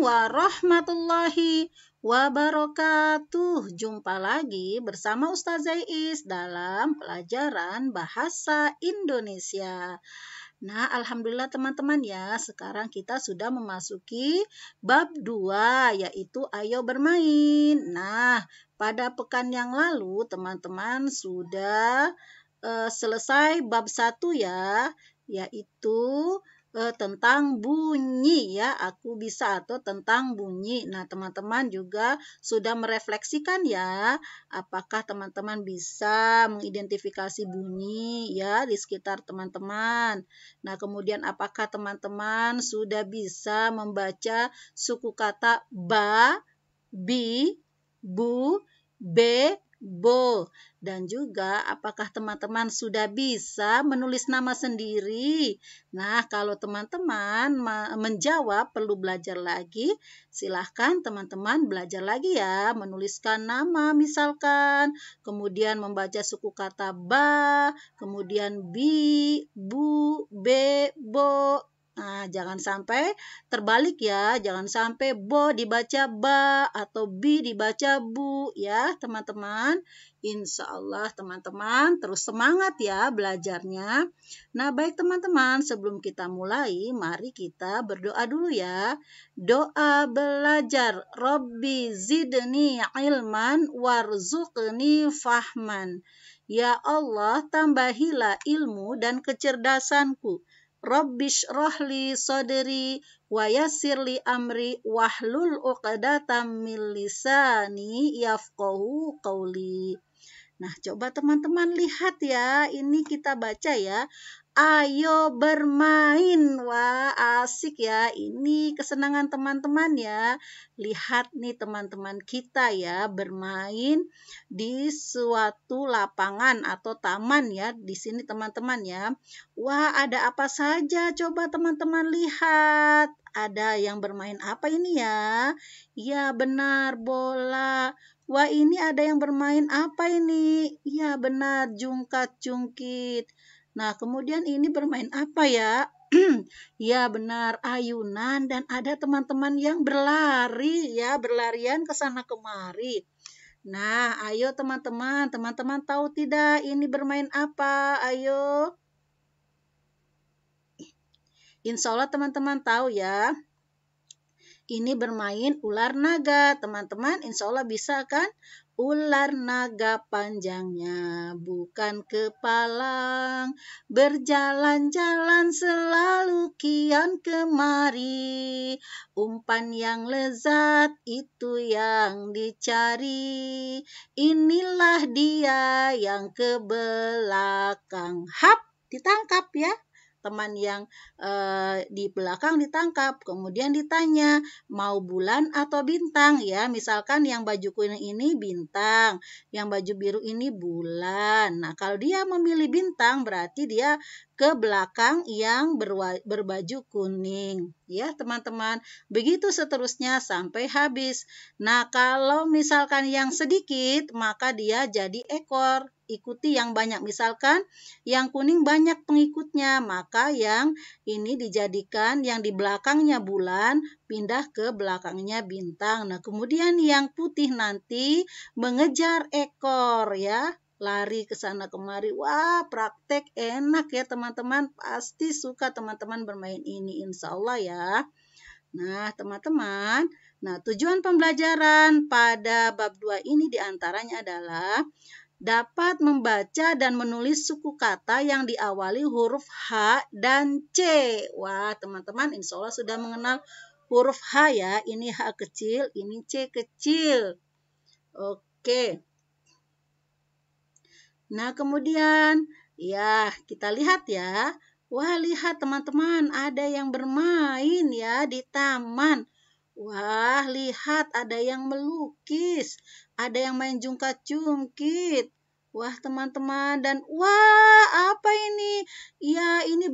warahmatullahi wabarakatuh. Jumpa lagi bersama Ustazah Is dalam pelajaran Bahasa Indonesia. Nah, alhamdulillah teman-teman ya, sekarang kita sudah memasuki bab 2, yaitu ayo bermain. Nah, pada pekan yang lalu teman-teman sudah selesai bab 1 ya, yaitu tentang bunyi ya, aku bisa atau tentang bunyi. Nah, teman-teman juga sudah merefleksikan ya, apakah teman-teman bisa mengidentifikasi bunyi ya di sekitar teman-teman. Nah, kemudian apakah teman-teman sudah bisa membaca suku kata ba, bi, bu, be, bo, dan juga apakah teman-teman sudah bisa menulis nama sendiri? Nah, kalau teman-teman menjawab perlu belajar lagi, silahkan teman-teman belajar lagi ya, menuliskan nama misalkan, kemudian membaca suku kata ba, kemudian bi, bu, be, bo. Nah, jangan sampai terbalik ya, jangan sampai bo dibaca ba atau bi dibaca bu ya teman-teman. Insya Allah teman-teman terus semangat ya belajarnya. Nah, baik teman-teman, sebelum kita mulai, mari kita berdoa dulu ya. Doa belajar, Robbi zidni ilman warzuqni fahman. Ya Allah, tambahilah ilmu dan kecerdasanku. Rabbish rohli sodri wa yassirli amri wahlul uqdatam min lisani yafqahu qawli. Nah, coba teman-teman lihat ya, ini kita baca ya. Ayo bermain. Wah, asik ya. Ini kesenangan teman-teman ya. Lihat nih teman-teman kita ya bermain di suatu lapangan atau taman ya. Di sini teman-teman ya. Wah, ada apa saja? Coba teman-teman lihat. Ada yang bermain apa ini ya? Ya, benar, bola. Wah, ini ada yang bermain apa ini? Ya, benar, jungkat-jungkit. Nah, kemudian ini bermain apa ya? Ya, benar, ayunan, dan ada teman-teman yang berlari ya, berlarian ke sana kemari. Nah, ayo teman-teman, teman-teman tahu tidak ini bermain apa? Ayo. Insya Allah teman-teman tahu ya. Ini bermain ular naga. Teman-teman insya Allah bisa kan? Ular naga panjangnya bukan kepalang, berjalan-jalan selalu kian kemari, umpan yang lezat itu yang dicari, inilah dia yang ke belakang. Hap, ditangkap ya. Teman yang di belakang ditangkap, kemudian ditanya mau bulan atau bintang ya, misalkan yang baju kuning ini bintang, yang baju biru ini bulan. Nah, kalau dia memilih bintang berarti dia ke belakang yang berbaju kuning ya teman-teman, begitu seterusnya sampai habis. Nah, kalau misalkan yang sedikit maka dia jadi ekor, ikuti yang banyak. Misalkan yang kuning banyak pengikutnya, maka yang ini dijadikan yang di belakangnya bulan pindah ke belakangnya bintang. Nah, kemudian yang putih nanti mengejar ekor ya, lari ke sana kemari. Wah, praktek enak ya teman-teman, pasti suka teman-teman bermain ini insya Allah ya. Nah, teman-teman, nah tujuan pembelajaran pada bab 2 ini diantaranya adalah dapat membaca dan menulis suku kata yang diawali huruf H dan C. Wah, teman-teman insya Allah sudah mengenal huruf H ya. Ini H kecil, ini C kecil. Oke. Nah, kemudian ya kita lihat ya. Wah, lihat teman-teman, ada yang bermain ya di taman. Wah, lihat ada yang melukis, ada yang main jungkat-jungkit. Wah, teman-teman, dan wah, apa ini? Ya, ini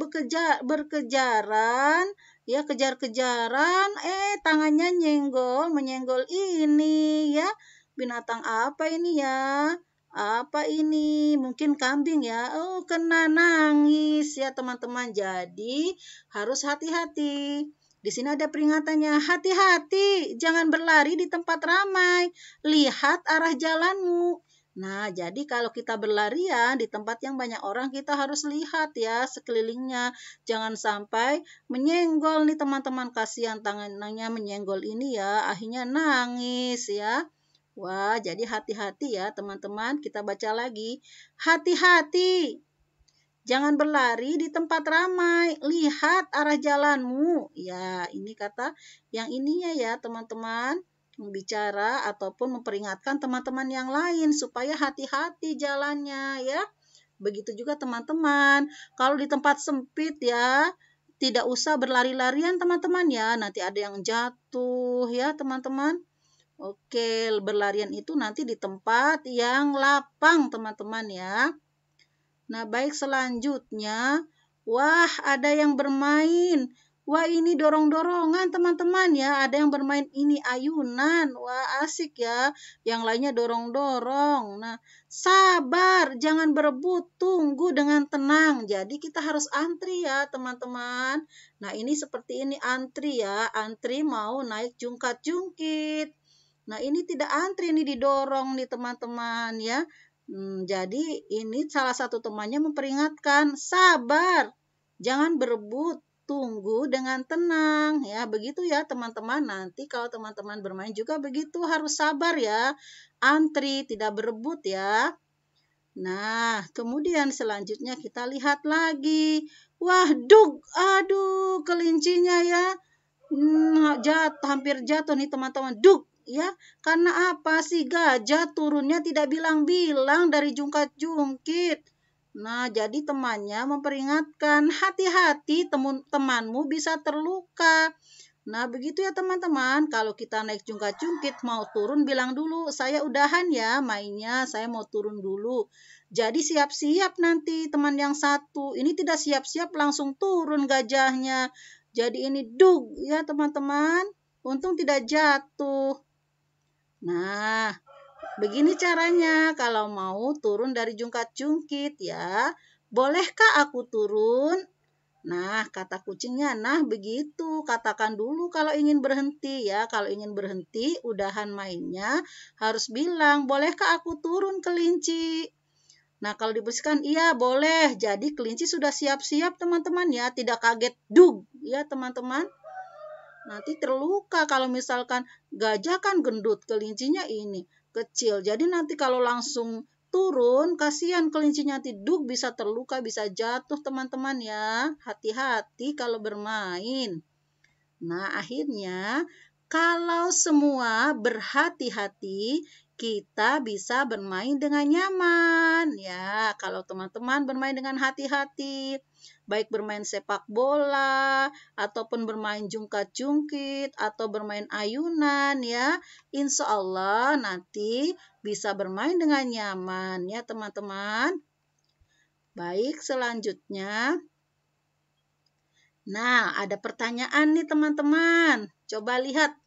berkejaran, ya kejar-kejaran, tangannya menyenggol ini ya. Binatang apa ini ya? Apa ini? Mungkin kambing ya. Oh, kena nangis ya, teman-teman. Jadi, harus hati-hati. Di sini ada peringatannya, hati-hati, jangan berlari di tempat ramai, lihat arah jalanmu. Nah, jadi kalau kita berlarian di tempat yang banyak orang, kita harus lihat ya sekelilingnya. Jangan sampai menyenggol nih teman-teman, kasihan tangannya menyenggol ini ya, akhirnya nangis ya. Wah, jadi hati-hati ya teman-teman, kita baca lagi. Hati-hati, jangan berlari di tempat ramai, lihat arah jalanmu. Ya, ini kata yang ininya ya teman-teman, membicara ataupun memperingatkan teman-teman yang lain supaya hati-hati jalannya ya. Begitu juga teman-teman, kalau di tempat sempit ya, tidak usah berlari-larian teman-teman ya, nanti ada yang jatuh ya teman-teman. Oke, berlarian itu nanti di tempat yang lapang teman-teman ya. Nah, baik selanjutnya. Wah, ada yang bermain. Wah, ini dorong-dorongan teman-teman ya. Ada yang bermain ini ayunan. Wah, asik ya. Yang lainnya dorong-dorong. Nah, sabar, jangan berebut, tunggu dengan tenang. Jadi kita harus antri ya teman-teman. Nah, ini seperti ini antri ya. Antri mau naik jungkat-jungkit. Nah, ini tidak antri, ini didorong nih teman-teman ya. Jadi ini salah satu temannya memperingatkan, sabar, jangan berebut, tunggu dengan tenang. Ya, begitu ya teman-teman. Nanti kalau teman-teman bermain juga begitu, harus sabar ya. Antri, tidak berebut ya. Nah, kemudian selanjutnya kita lihat lagi. Wah, aduh, kelincinya ya. Hampir jatuh nih teman-teman. Ya, karena apa sih gajah turunnya tidak bilang-bilang dari jungkat-jungkit. Nah, jadi temannya memperingatkan, hati-hati temanmu bisa terluka. Nah, begitu ya teman-teman, kalau kita naik jungkat-jungkit mau turun bilang dulu, saya udahan ya mainnya, saya mau turun dulu. Jadi siap-siap nanti teman yang satu, ini tidak siap-siap langsung turun gajahnya. Jadi ini ya teman-teman, untung tidak jatuh. Nah, begini caranya kalau mau turun dari jungkat-jungkit ya. Bolehkah aku turun? Nah, kata kucingnya, nah begitu. Katakan dulu kalau ingin berhenti ya. Kalau ingin berhenti, udahan mainnya harus bilang, bolehkah aku turun kelinci? Nah, kalau dibersihkan, iya boleh. Jadi kelinci sudah siap-siap teman-teman ya. Tidak kaget, ya teman-teman. Nanti terluka kalau misalkan gajah kan gendut, kelincinya ini kecil. Jadi nanti kalau langsung turun, kasihan kelincinya tiduk, bisa terluka, bisa jatuh teman-teman ya. Hati-hati kalau bermain. Nah, akhirnya kalau semua berhati-hati, kita bisa bermain dengan nyaman. Ya, kalau teman-teman bermain dengan hati-hati, baik bermain sepak bola, ataupun bermain jungkat-jungkit, atau bermain ayunan ya, insya Allah nanti bisa bermain dengan nyaman ya teman-teman. Baik, selanjutnya. Nah, ada pertanyaan nih teman-teman. Coba lihat,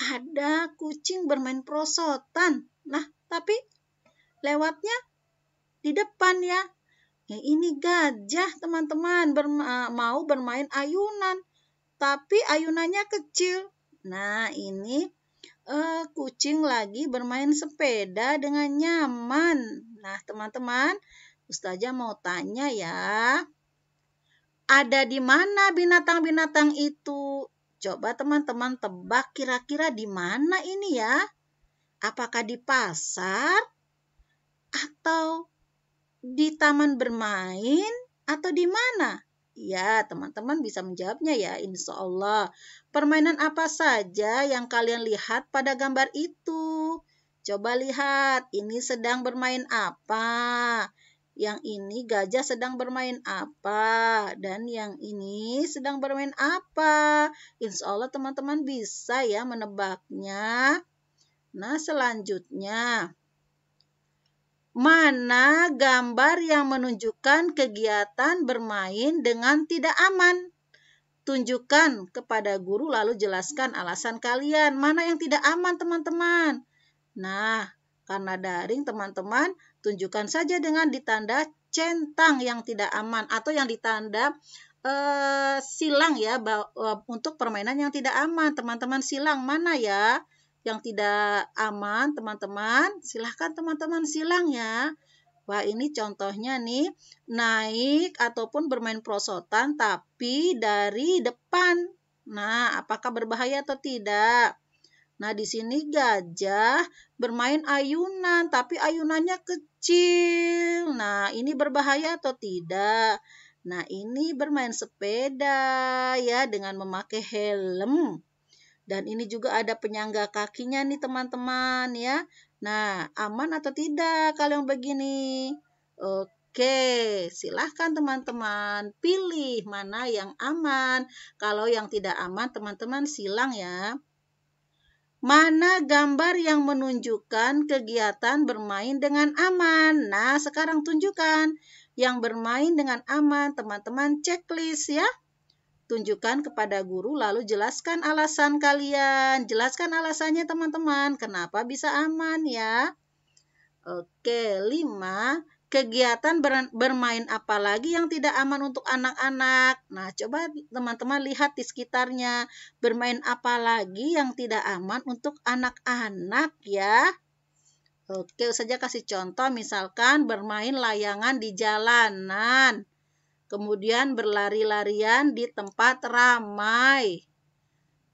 ada kucing bermain perosotan. Nah, tapi lewatnya di depan ya. Ini gajah teman-teman mau bermain ayunan, tapi ayunannya kecil. Nah, ini kucing lagi bermain sepeda dengan nyaman. Nah, teman-teman, Ustazah mau tanya ya. Ada di mana binatang-binatang itu? Coba teman-teman tebak kira-kira di mana ini ya? Apakah di pasar? Atau di taman bermain? Atau di mana? Ya, teman-teman bisa menjawabnya ya, insya Allah. Permainan apa saja yang kalian lihat pada gambar itu? Coba lihat, ini sedang bermain apa? Yang ini gajah sedang bermain apa? Dan yang ini sedang bermain apa? Insya Allah teman-teman bisa ya menebaknya. Nah, selanjutnya. Mana gambar yang menunjukkan kegiatan bermain dengan tidak aman? Tunjukkan kepada guru lalu jelaskan alasan kalian. Mana yang tidak aman teman-teman? Nah, karena daring teman-teman, tunjukkan saja dengan ditanda centang yang tidak aman atau yang ditanda silang ya untuk permainan yang tidak aman. Teman-teman silang mana ya yang tidak aman, teman-teman? Silahkan teman-teman silang ya. Wah, ini contohnya nih, naik ataupun bermain prosotan tapi dari depan. Nah, apakah berbahaya atau tidak? Nah, di sini gajah bermain ayunan, tapi ayunannya kecil. Nah, ini berbahaya atau tidak? Nah, ini bermain sepeda ya dengan memakai helm. Dan ini juga ada penyangga kakinya nih teman-teman ya. Nah, aman atau tidak kalau yang begini? Oke, silahkan teman-teman pilih mana yang aman. Kalau yang tidak aman, teman-teman silang ya. Mana gambar yang menunjukkan kegiatan bermain dengan aman? Nah, sekarang tunjukkan yang bermain dengan aman. Teman-teman checklist ya. Tunjukkan kepada guru lalu jelaskan alasan kalian. Jelaskan alasannya teman-teman. Kenapa bisa aman ya? Oke, 5. Kegiatan bermain apa lagi yang tidak aman untuk anak-anak? Nah, coba teman-teman lihat di sekitarnya. Bermain apa lagi yang tidak aman untuk anak-anak ya? Oke, saja kasih contoh misalkan bermain layangan di jalanan. Kemudian berlari-larian di tempat ramai.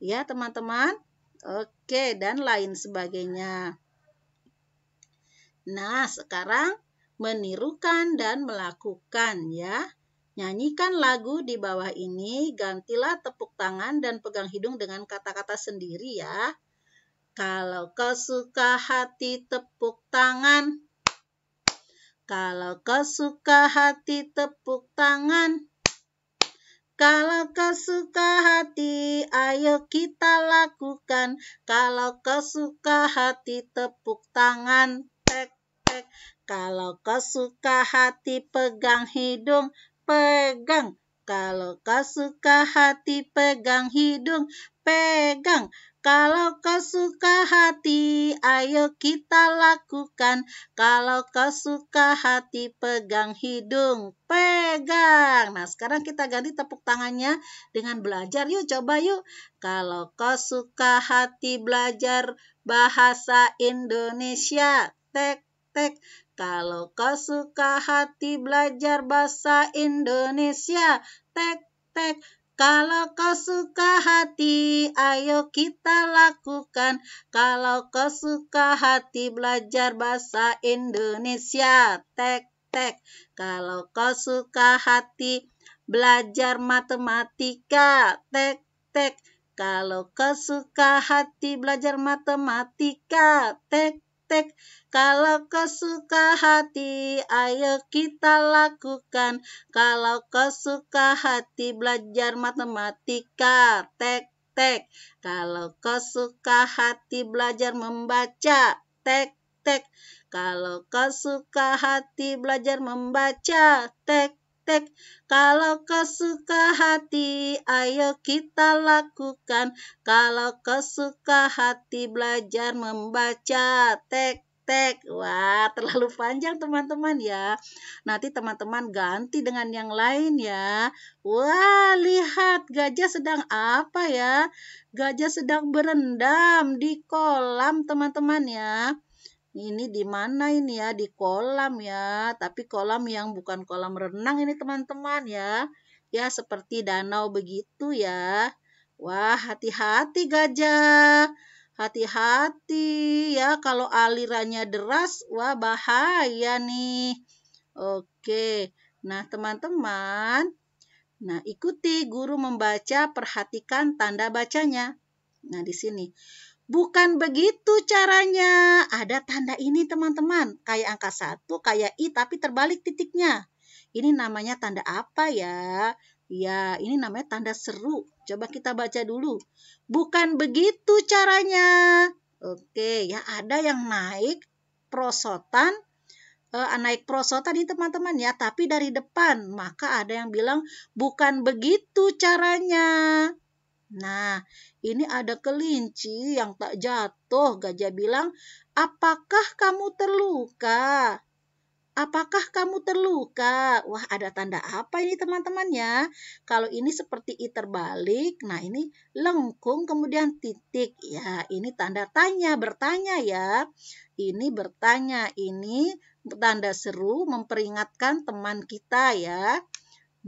Ya, teman-teman. Oke, dan lain sebagainya. Nah, sekarang menirukan dan melakukan ya. Nyanyikan lagu di bawah ini, gantilah tepuk tangan dan pegang hidung dengan kata-kata sendiri ya. Kalau kau suka hati tepuk tangan. Kalau kau suka hati tepuk tangan. Kalau kau suka hati, ayo kita lakukan. Kalau kau suka hati, tepuk tangan. Tek, tek. Kalau kau suka hati, pegang hidung. Pegang. Kalau kau suka hati, pegang hidung. Pegang. Kalau kau suka hati, ayo kita lakukan. Kalau kau suka hati, pegang hidung. Pegang. Nah, sekarang kita ganti tepuk tangannya dengan belajar. Yuk, coba yuk. Kalau kau suka hati belajar bahasa Indonesia. Tek, tek. Kalau kau suka hati belajar bahasa Indonesia. Tek, tek. Kalau kau suka hati, ayo kita lakukan. Kalau kau suka hati belajar bahasa Indonesia. Tek, tek. Kalau kau suka hati belajar matematika. Tek, tek. Kalau kau suka hati belajar matematika. Tek, tek. Kalau kau suka hati, ayo kita lakukan. Kalau kau suka hati belajar matematika. Tek, tek. Kalau kau suka hati belajar membaca. Tek, tek. Kalau kau suka hati belajar membaca. Tek, tek. Kalau kau suka hati, ayo kita lakukan. Kalau kau suka hati belajar membaca. Tek, tek. Wah, terlalu panjang teman-teman ya. Nanti teman-teman ganti dengan yang lain ya. Wah, lihat gajah sedang apa ya? Gajah sedang berendam di kolam teman-teman ya. Ini di mana ini ya? Di kolam ya. Tapi kolam yang bukan kolam renang ini teman-teman ya. Ya, seperti danau begitu ya. Wah, hati-hati gajah. Hati-hati ya, kalau alirannya deras, wah bahaya nih. Oke, nah teman-teman, nah ikuti guru membaca, perhatikan tanda bacanya. Nah di sini, bukan begitu caranya. Ada tanda ini teman-teman, kayak angka 1, kayak I tapi terbalik titiknya. Ini namanya tanda apa ya? Ya, ini namanya tanda seru. Coba kita baca dulu. Bukan begitu caranya. Oke, ya ada yang naik prosotan. Naik prosotan ini teman-teman ya, tapi dari depan. Maka ada yang bilang bukan begitu caranya. Nah, ini ada kelinci yang tak jatuh. Gajah bilang, apakah kamu terluka? Apakah kamu terluka? Wah, ada tanda apa ini teman-teman ya? Kalau ini seperti I terbalik, nah ini lengkung kemudian titik. Ya, ini tanda tanya, bertanya ya. Ini bertanya, ini tanda seru memperingatkan teman kita ya.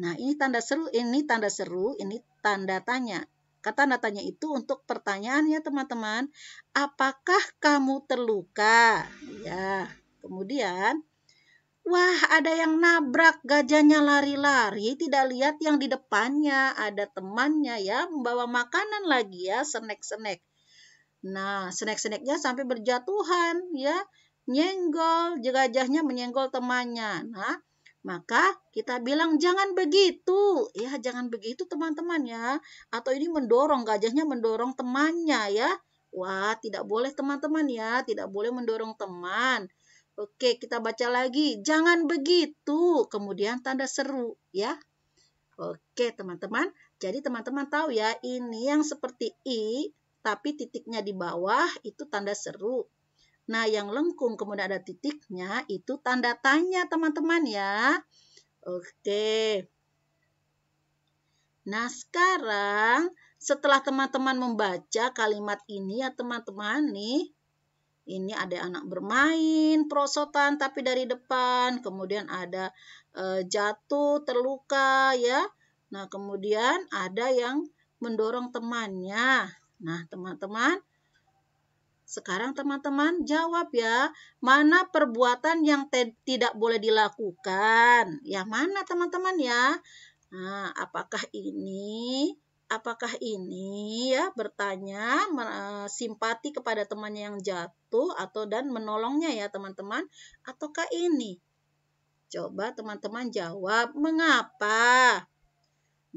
Nah, ini tanda seru, ini tanda seru, ini tanda tanya. Kata tanda tanya itu untuk pertanyaan ya teman-teman. Apakah kamu terluka? Ya, kemudian wah, ada yang nabrak, gajahnya lari-lari, tidak lihat yang di depannya, ada temannya ya, membawa makanan lagi ya, snack-snack. Nah, snack-snacknya sampai berjatuhan ya, nyenggol, gajahnya menyenggol temannya. Nah, maka kita bilang jangan begitu, ya jangan begitu teman-teman ya. Atau ini mendorong, gajahnya mendorong temannya ya. Wah, tidak boleh teman-teman ya, tidak boleh mendorong teman. Oke, kita baca lagi. Jangan begitu. Kemudian tanda seru ya. Oke, teman-teman. Jadi teman-teman tahu ya, ini yang seperti I tapi titiknya di bawah itu tanda seru. Nah, yang lengkung kemudian ada titiknya itu tanda tanya, teman-teman ya. Oke. Nah, sekarang setelah teman-teman membaca kalimat ini ya teman-teman nih, ini ada anak bermain, perosotan tapi dari depan, kemudian ada jatuh, terluka ya. Nah, kemudian ada yang mendorong temannya. Nah, teman-teman, sekarang teman-teman jawab ya, mana perbuatan yang tidak boleh dilakukan? Yang mana teman-teman ya? Nah, apakah ini ya bertanya simpati kepada temannya yang jatuh atau dan menolongnya ya teman-teman, ataukah ini? Coba teman-teman jawab, mengapa?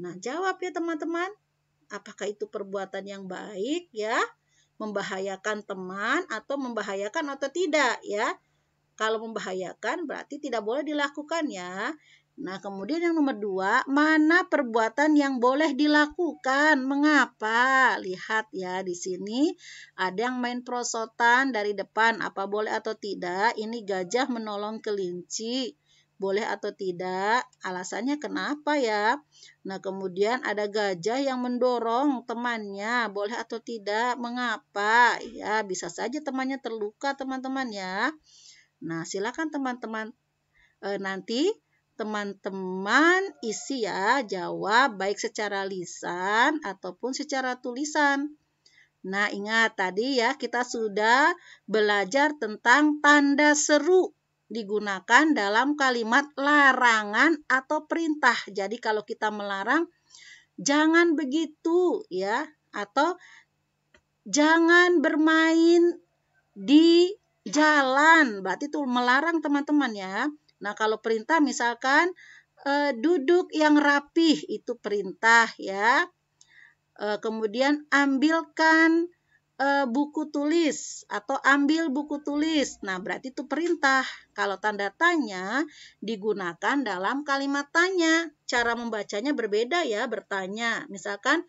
Nah, jawab ya teman-teman. Apakah itu perbuatan yang baik ya? Membahayakan teman atau membahayakan atau tidak ya? Kalau membahayakan berarti tidak boleh dilakukan ya. Nah, kemudian yang nomor 2, mana perbuatan yang boleh dilakukan? Mengapa? Lihat ya, di sini ada yang main perosotan dari depan. Apa boleh atau tidak? Ini gajah menolong kelinci. Boleh atau tidak? Alasannya kenapa ya? Nah, kemudian ada gajah yang mendorong temannya. Boleh atau tidak? Mengapa? Ya, bisa saja temannya terluka, teman-teman ya. Nah, silakan teman-teman nanti teman-teman isi ya, jawab baik secara lisan ataupun secara tulisan. Nah, ingat tadi ya kita sudah belajar tentang tanda seru digunakan dalam kalimat larangan atau perintah. Jadi kalau kita melarang, jangan begitu ya, atau jangan bermain di jalan, berarti itu melarang teman-teman ya. Nah, kalau perintah misalkan duduk yang rapih itu perintah ya. Kemudian ambilkan buku tulis atau ambil buku tulis. Nah, berarti itu perintah. Kalau tanda tanya digunakan dalam kalimat tanya. Cara membacanya berbeda ya, bertanya. Misalkan,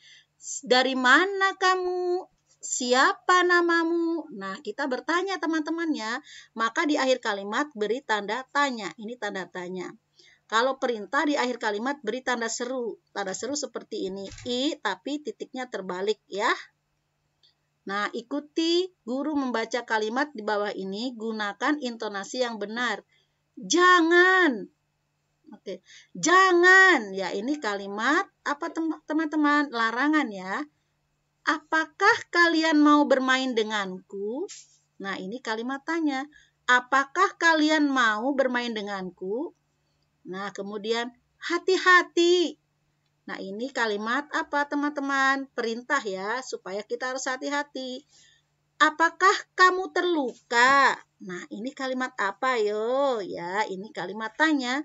dari mana kamu? Siapa namamu? Nah, kita bertanya teman-teman ya. Maka di akhir kalimat beri tanda tanya. Ini tanda tanya. Kalau perintah di akhir kalimat beri tanda seru. Tanda seru seperti ini. I tapi titiknya terbalik ya. Nah, ikuti guru membaca kalimat di bawah ini. Gunakan intonasi yang benar. Jangan. Oke. Jangan. Ya, ini kalimat apa teman-teman? Larangan ya. Apakah kalian mau bermain denganku? Nah, ini kalimat tanya. Apakah kalian mau bermain denganku? Nah, kemudian hati-hati. Nah, ini kalimat apa teman-teman? Perintah ya, supaya kita harus hati-hati. Apakah kamu terluka? Nah, ini kalimat apa yo? Ya, ini kalimat tanya.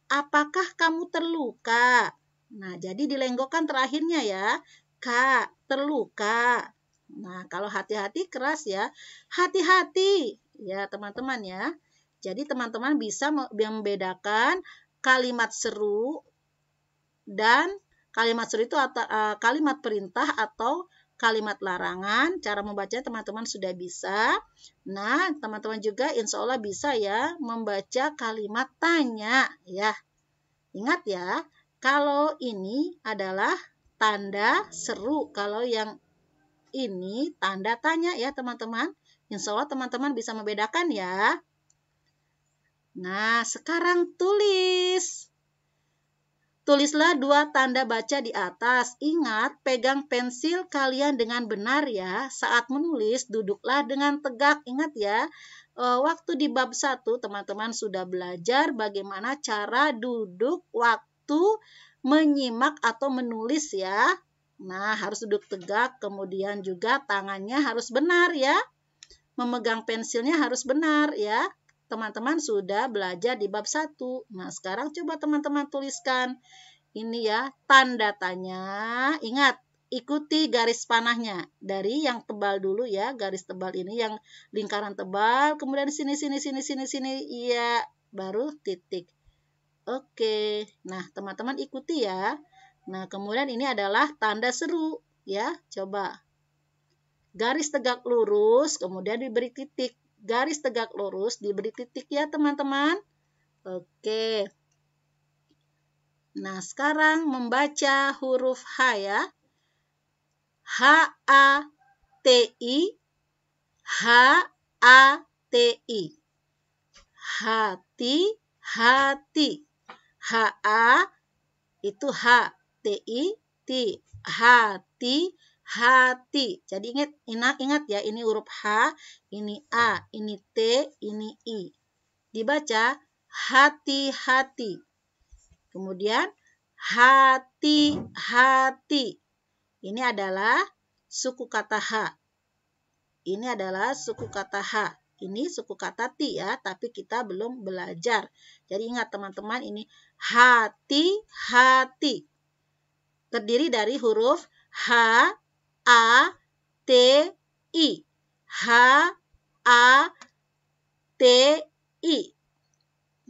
Apakah kamu terluka? Nah, jadi dilenggokkan terakhirnya ya. Kak, terluka. Nah, kalau hati-hati keras ya. Hati-hati. Ya, teman-teman ya. Jadi teman-teman bisa membedakan kalimat seru dan kalimat seru itu kalimat perintah atau kalimat larangan. Cara membaca teman-teman sudah bisa. Nah, teman-teman juga insya Allah bisa ya membaca kalimat tanya ya. Ingat ya, kalau ini adalah tanda seru. Kalau yang ini tanda tanya ya teman-teman. Insya Allah teman-teman bisa membedakan ya. Nah, sekarang tulis. Tulislah 2 tanda baca di atas. Ingat, pegang pensil kalian dengan benar ya. Saat menulis, duduklah dengan tegak. Ingat ya, waktu di bab 1, teman-teman sudah belajar bagaimana cara duduk waktu menyimak atau menulis ya. Nah, harus duduk tegak, kemudian juga tangannya harus benar ya. Memegang pensilnya harus benar ya. Teman-teman sudah belajar di bab 1. Nah, sekarang coba teman-teman tuliskan. Ini ya, tanda tanya. Ingat, ikuti garis panahnya. Dari yang tebal dulu ya, garis tebal ini yang lingkaran tebal, kemudian sini. Iya, baru titik. Oke. Nah, teman-teman ikuti ya. Nah, kemudian ini adalah tanda seru ya. Coba. Garis tegak lurus, kemudian diberi titik. Garis tegak lurus diberi titik ya teman-teman. Oke. Nah, sekarang membaca huruf H ya. H-A-T-I. H-A-T-I. Hati, hati. H-A itu H. T-I, T. Hati, hati. Jadi ingat ya, ini huruf H, ini A, ini T, ini I. Dibaca hati-hati. Kemudian hati-hati. Ini adalah suku kata H. Ini adalah suku kata H. Ini suku kata T ya, tapi kita belum belajar. Jadi ingat teman-teman, ini hati-hati. Terdiri dari huruf H, A, T, I. H, A, T, I.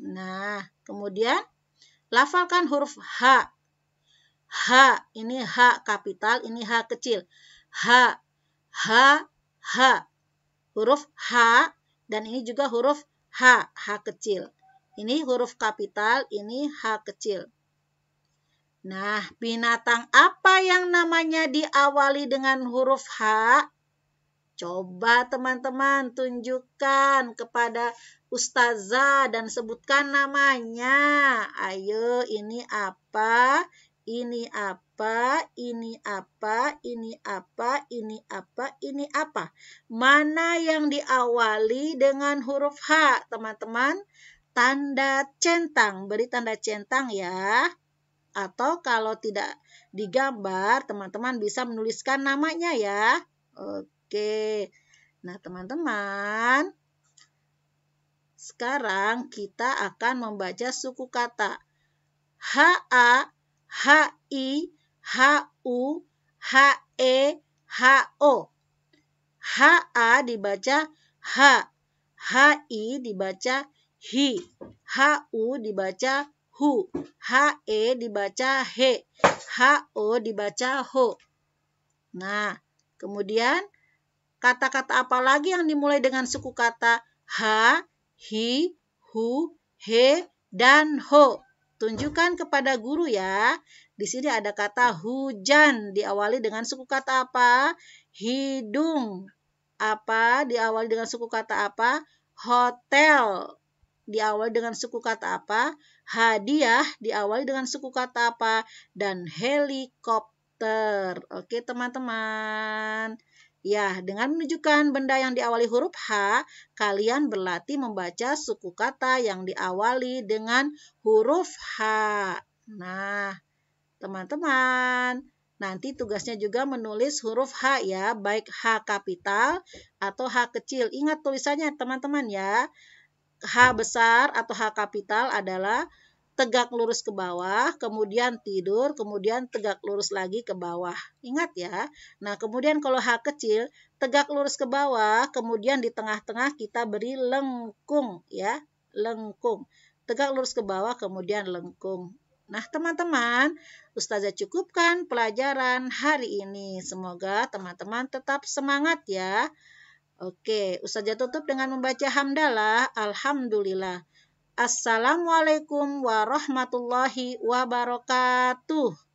Nah, kemudian lafalkan huruf H. H, ini H kapital, ini H kecil. H, H, H. Huruf H, dan ini juga huruf H, H kecil. Ini huruf kapital, ini H kecil. Nah, binatang apa yang namanya diawali dengan huruf H? Coba teman-teman tunjukkan kepada Ustazah dan sebutkan namanya. Ayo, ini apa? Ini apa? Ini apa? Ini apa? Ini apa? Ini apa? Mana yang diawali dengan huruf H, teman-teman? Tanda centang. Beri tanda centang ya. Atau kalau tidak digambar, teman-teman bisa menuliskan namanya ya. Oke. Nah, teman-teman, sekarang kita akan membaca suku kata H-A, H-I, H-U, H-E, H-O. H-A dibaca H, H-I dibaca Hi, H-U dibaca Hu, H-E dibaca He, H-O dibaca Ho. Nah, kemudian kata-kata apa lagi yang dimulai dengan suku kata ha, hi, hu, he, dan ho? Tunjukkan kepada guru ya. Di sini ada kata hujan diawali dengan suku kata apa? Hidung. Apa diawali dengan suku kata apa? Hotel. Diawali dengan suku kata apa? Hadiah diawali dengan suku kata apa? Dan helikopter. Oke teman-teman. Ya, dengan menunjukkan benda yang diawali huruf H, kalian berlatih membaca suku kata yang diawali dengan huruf H. Nah, teman-teman, nanti tugasnya juga menulis huruf H ya, baik H kapital atau H kecil. Ingat tulisannya teman-teman ya. H besar atau H kapital adalah tegak lurus ke bawah, kemudian tidur, kemudian tegak lurus lagi ke bawah. Ingat ya. Nah, kemudian kalau H kecil, tegak lurus ke bawah, kemudian di tengah-tengah kita beri lengkung ya, lengkung. Tegak lurus ke bawah, kemudian lengkung. Nah, teman-teman, Ustazah cukupkan pelajaran hari ini. Semoga teman-teman tetap semangat ya. Oke, Ustazah tutup dengan membaca hamdalah. Alhamdulillah. Assalamualaikum warahmatullahi wabarakatuh.